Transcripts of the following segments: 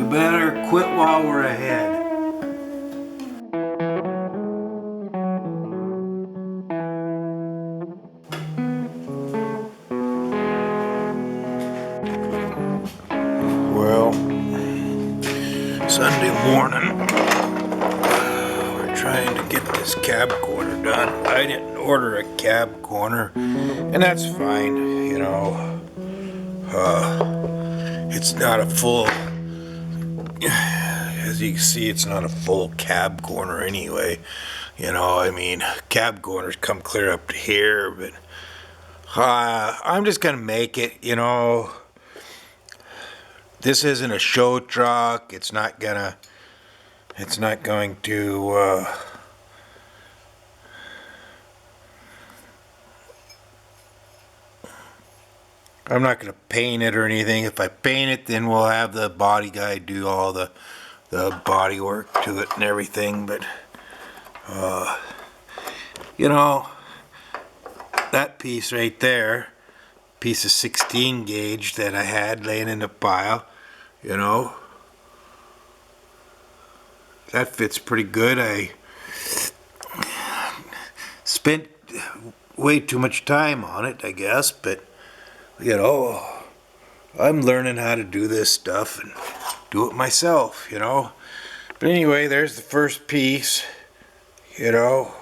We better quit while we're ahead. Well, Sunday morning, we're trying to get this cab corner done. I didn't order a cab corner, and that's fine, you know. It's not a full, as you can see, it's not a full cab corner anyway. You know, I mean, cab corners come clear up to here, but I'm just gonna make it, you know. This isn't a show truck. It's not going to, I'm not going to paint it or anything. If I paint it, then we'll have the body guy do all the body work to it and everything. But, you know, that piece right there, piece of 16 gauge that I had laying in the pile, you know, that fits pretty good. I spent way too much time on it, I guess, but you know, I'm learning how to do this stuff and do it myself, you know. But anyway, there's the first piece, you know.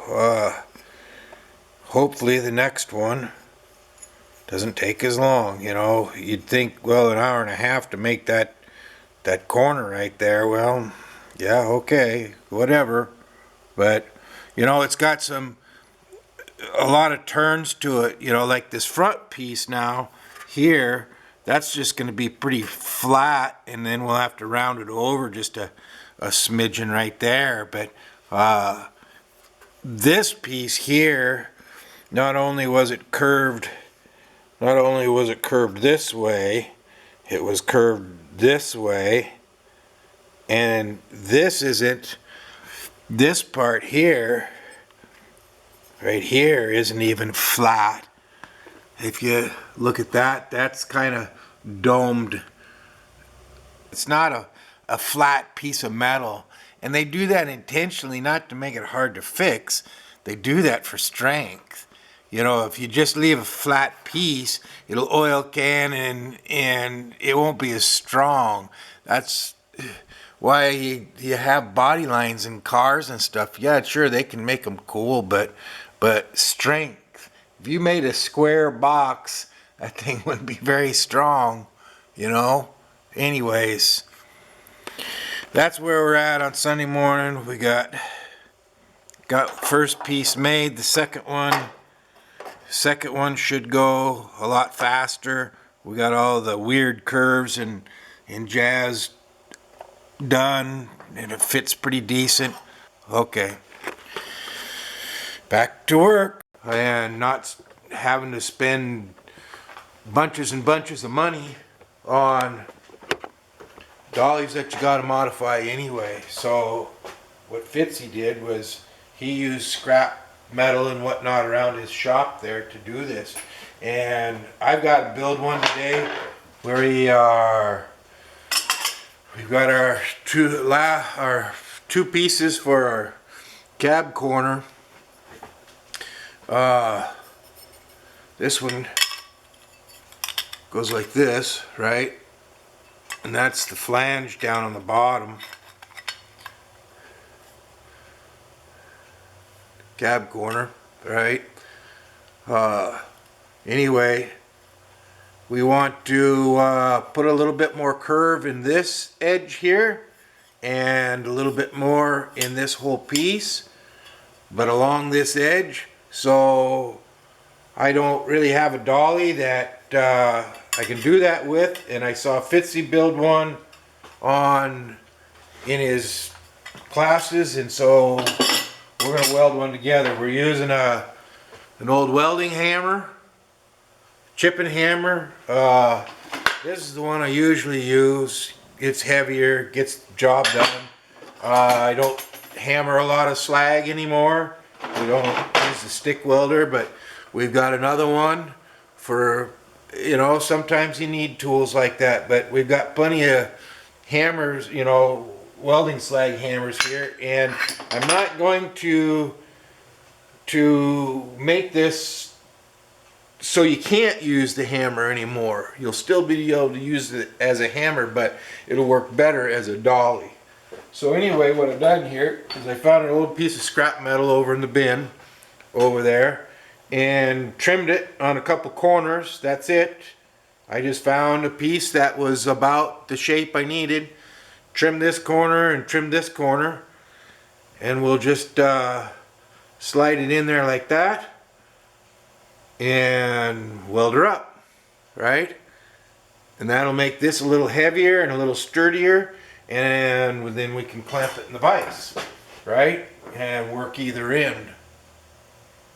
Hopefully the next one doesn't take as long, you know. You'd think, well, an hour and a half to make that corner right there. Well, yeah, okay, whatever. But, you know, it's got a lot of turns to it, you know, like this front piece now here, that's just going to be pretty flat, and then we'll have to round it over just a smidgen right there. But this piece here, not only was it curved this way, it was curved this way, and this part here, right here, isn't even flat. If you look at that, that's kind of domed. It's not a flat piece of metal. And they do that intentionally, not to make it hard to fix. They do that for strength. You know, if you just leave a flat piece, it'll oil can and it won't be as strong. That's why you have body lines in cars and stuff. Yeah, sure, they can make them cool, but strength. If you made a square box, that thing wouldn't be very strong, you know. Anyways, that's where we're at on Sunday morning. We got first piece made. The second one should go a lot faster. We got all the weird curves and jazz done, and it fits pretty decent. Okay, back to work. And not having to spend bunches and bunches of money on dollies that you gotta modify anyway. So what Fitzy did was he used scrap metal and whatnot around his shop there to do this. And I've got to build one today where we've got our two pieces for our cab corner. This one goes like this, right? And that's the flange down on the bottom. Cab corner, right? Anyway, we want to put a little bit more curve in this edge here and a little bit more in this whole piece, but along this edge. So I don't really have a dolly that I can do that with, and I saw Fitzy build one in his classes, and so we're going to weld one together. We're using an old welding hammer, chipping hammer. This is the one I usually use. It's heavier, gets the job done. I don't hammer a lot of slag anymore. We don't use the stick welder, but we've got another one for, you know, sometimes you need tools like that, but we've got plenty of hammers, you know, welding slag hammers here, and I'm not going to make this so you can't use the hammer anymore. You'll still be able to use it as a hammer, but it'll work better as a dolly. So anyway, what I've done here is I found an old piece of scrap metal over in the bin over there and trimmed it on a couple corners. That's it. I just found a piece that was about the shape I needed. Trim this corner and trim this corner, and we'll just slide it in there like that and weld her up, right? And that'll make this a little heavier and a little sturdier, and then we can clamp it in the vise, right? And work either end.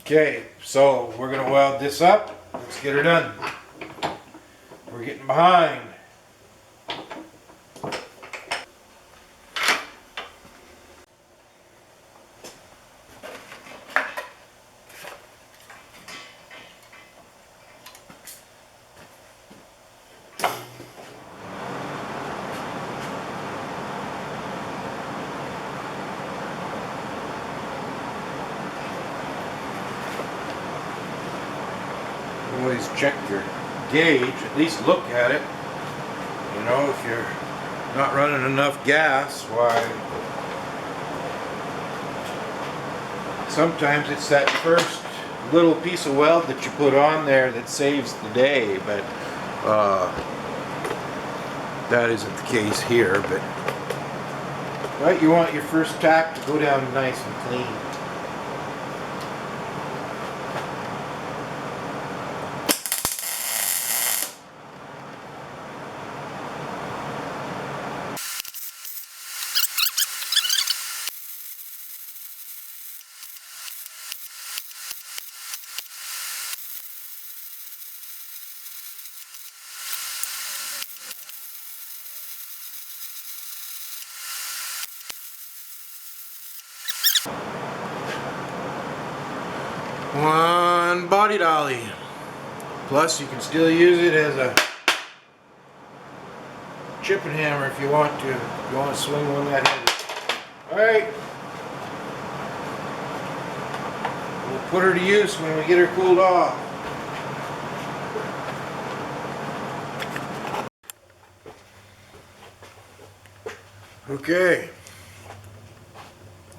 Okay, so we're gonna weld this up. Let's get her done. We're getting behind. Always check your gauge, at least look at it. You know, if you're not running enough gas, why, sometimes it's that first little piece of weld that you put on there that saves the day, but that isn't the case here. But right, you want your first tack to go down nice and clean. One body dolly. Plus you can still use it as a chipping hammer if you want to. If you want to swing one that heavy. Alright. We'll put her to use when we get her cooled off. Okay.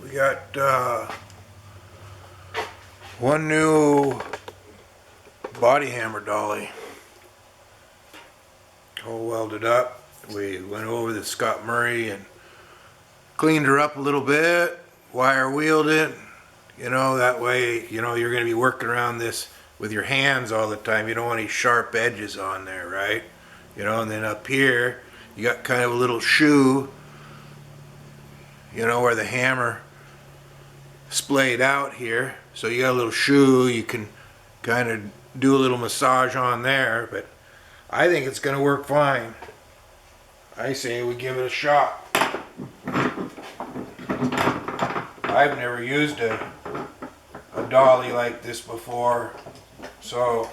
We got one new body hammer dolly, all welded up. We went over the Scott Murray and cleaned her up a little bit, wire wheeled it, you know, that way, you know, you're going to be working around this with your hands all the time. You don't want any sharp edges on there, right? You know, and then up here you got kind of a little shoe, you know, where the hammer splayed out here. So you got a little shoe, you can kind of do a little massage on there, but I think it's going to work fine. I say we give it a shot. I've never used a dolly like this before, so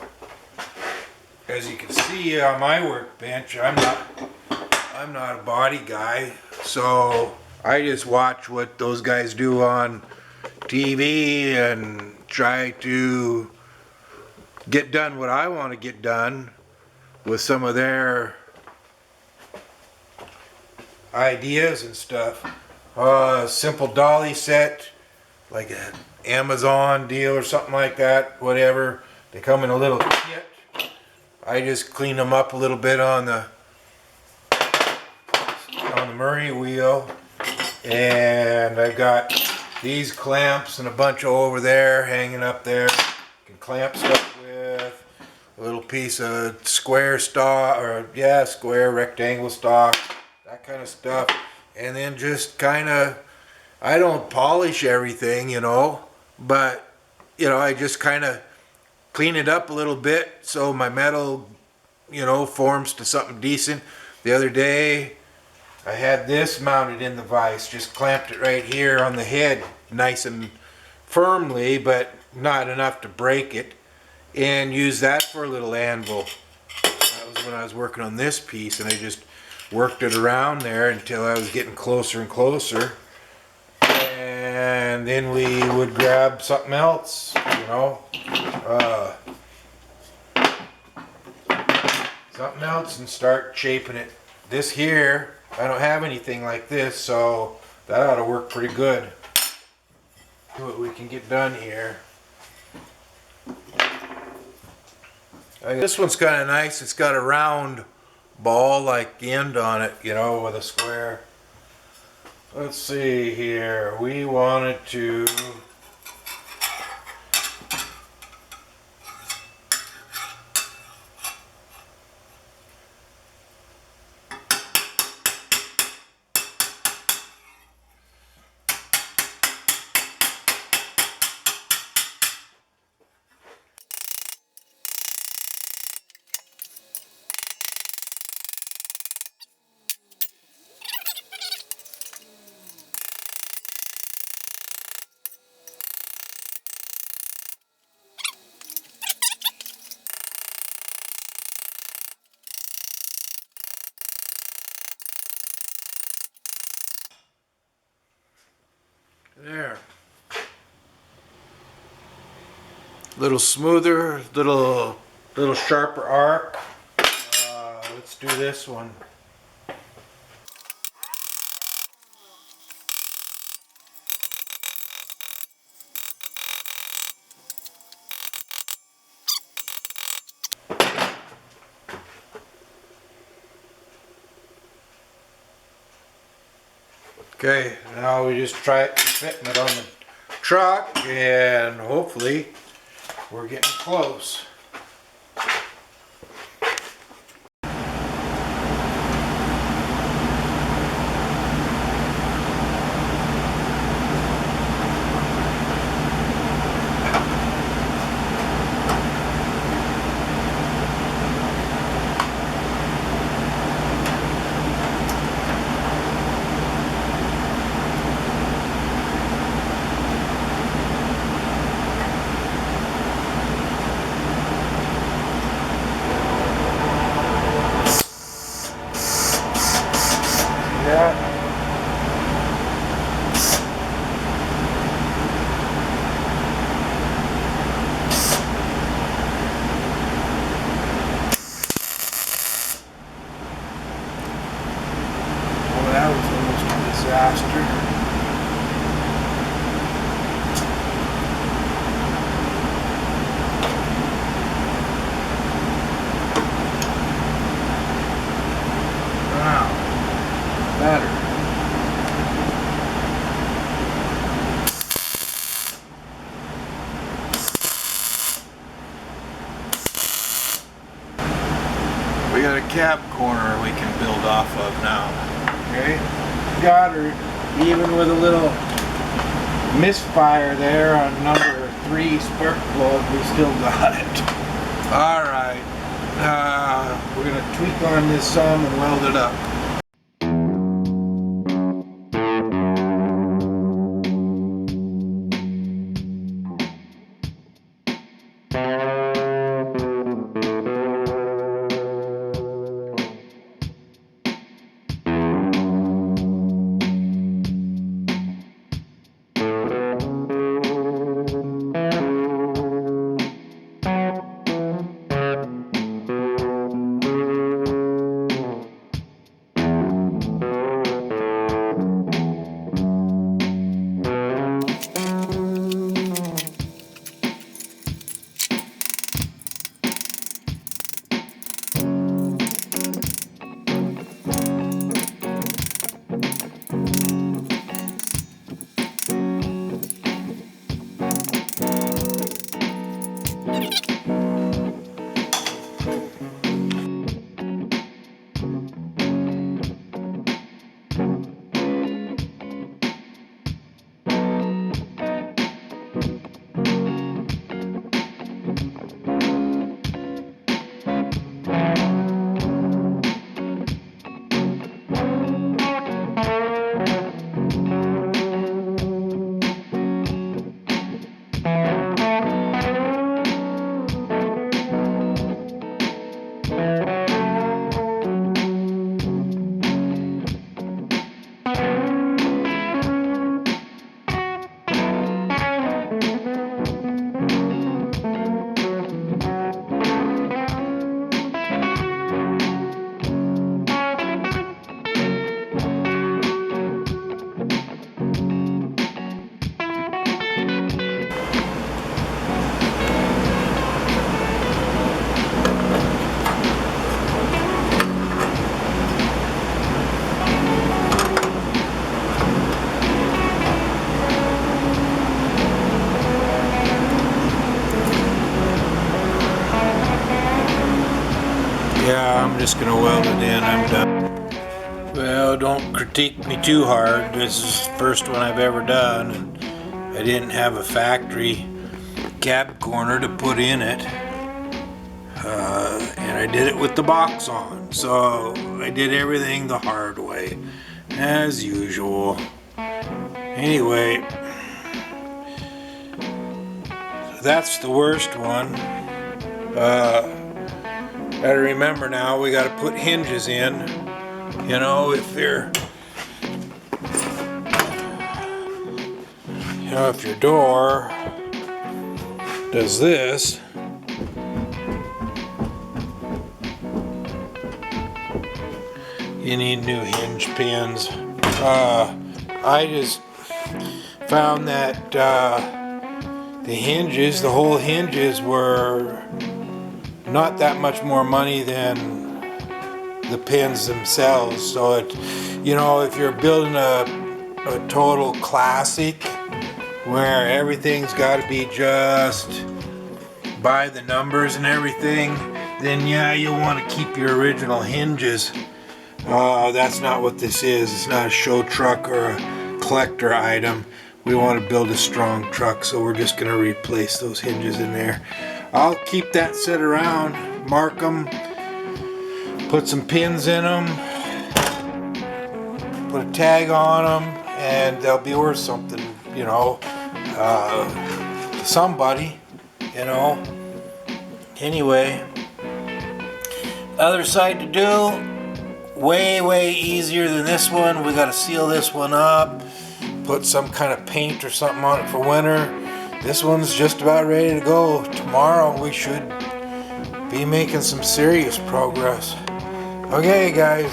as you can see on my workbench, I'm not a body guy, so I just watch what those guys do on TV and try to get done what I want to get done with some of their ideas and stuff. Simple dolly set, like an Amazon deal or something like that, whatever. They come in a little kit. I just clean them up a little bit on the Murray wheel, and I've got these clamps and a bunch over there hanging up there. You can clamp stuff with a little piece of square stock, or yeah, square rectangle stock, that kind of stuff. And then just kind of, I don't polish everything, you know, but you know, I just kind of clean it up a little bit so my metal, you know, forms to something decent. The other day I had this mounted in the vise, just clamped it right here on the head nice and firmly, but not enough to break it, and used that for a little anvil. That was when I was working on this piece, and I just worked it around there until I was getting closer and closer. And then we would grab something else, you know. Something else and start shaping it. This here, I don't have anything like this, so that ought to work pretty good. See what we can get done here. This one's kind of nice. It's got a round ball-like end on it, you know, with a square. Let's see here. We wanted to there. Little smoother, little sharper arc. Let's do this one. Okay, now we just try it fitting it on the truck, and hopefully we're getting close. Yeah. Well, that was almost a disaster. Wow. Better. We got a cab corner we can build off of now. Okay, got her. Even with a little misfire there on number 3 spark plug, we still got it. All right, we're gonna tweak on this some and weld it up. Yeah, I'm just gonna weld it in. I'm done. Well, don't critique me too hard. This is the first one I've ever done, and I didn't have a factory cab corner to put in it. And I did it with the box on, so I did everything the hard way, as usual. Anyway, that's the worst one. Gotta remember now, we gotta put hinges in. You know, if your door does this, you need new hinge pins. I just found that the whole hinges were not that much more money than the pins themselves. So if you're building a total classic where everything's got to be just by the numbers and everything, then yeah, you'll want to keep your original hinges. That's not what this is. It's not a show truck or a collector item. We want to build a strong truck, so we're just going to replace those hinges in there. I'll keep that set around, mark them, put some pins in them, put a tag on them, and they'll be worth something, to somebody, Anyway, other side to do, way easier than this one. We got to seal this one up, put some kind of paint or something on it for winter. This one's just about ready to go. Tomorrow we should be making some serious progress. Okay, guys.